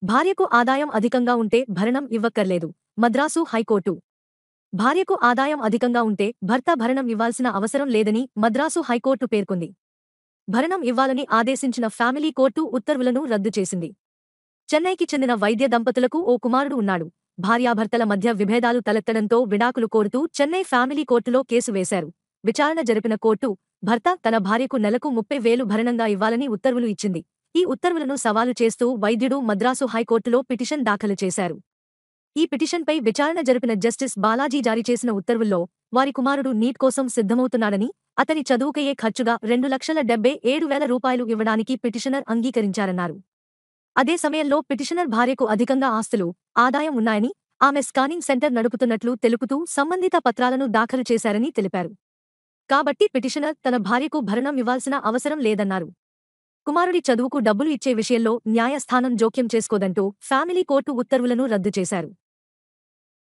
భార్యకు ఆదాయం అధికంగా ఉంటే భరణం ఇవ్వక్కర్లేదు. మద్రాసు హైకోర్టు. భార్యకు ఆదాయం అధికంగా ఉంటే భర్త భరణం ఇవ్వాల్సిన అవసరం లేదని మద్రాసు హైకోర్టు పేర్కొంది. భరణం ఇవ్వాలని ఆదేశించిన ఫ్యామిలీ కోర్టు ఉత్తర్వులను రద్దు చేసింది. చెన్నైకి చెందిన వైద్య దంపతులకు ఓ కుమారుడు ఉన్నాడు. భార్యాభర్తల మధ్య విభేదాలు తలెత్తడంతో విడాకులు కోరుతూ చెన్నై ఫ్యామిలీ కోర్టులో కేసు వేశారు. విచారణ జరిపిన కోర్టు, భర్త తన భార్యకు నెలకు 30,000 భరణంగా ఇవ్వాలని ఉత్తర్వులు ఇచ్చింది. ఈ ఉత్తర్వులను సవాలు చేస్తూ వైద్యుడు మద్రాసు హైకోర్టులో పిటిషన్ దాఖలు చేశారు. ఈ పిటిషన్పై విచారణ జరిపిన జస్టిస్ బాలాజీ జారీ చేసిన ఉత్తర్వుల్లో, వారి కుమారుడు నీట్ కోసం సిద్ధమవుతున్నాడని, అతని చదువుకయ్యే ఖర్చుగా 2,77,000 రూపాయలు ఇవ్వడానికి పిటిషనర్ అంగీకరించారన్నారు. అదే సమయంలో పిటిషనర్ భార్యకు అధికంగా ఆస్తులు, ఆదాయం ఉన్నాయని, ఆమె స్కానింగ్ సెంటర్ నడుపుతున్నట్లు తెలుపుతూ సంబంధిత పత్రాలను దాఖలు చేశారని తెలిపారు. కాబట్టి పిటిషనర్ తన భార్యకు భరణం ఇవ్వాల్సిన అవసరం లేదన్నారు. కుమారుడి చదువుకు డబ్బులు ఇచ్చే విషయంలో న్యాయస్థానం జోక్యం చేసుకోదంటూ ఫ్యామిలీ కోర్టు ఉత్తర్వులను రద్దు చేశారు.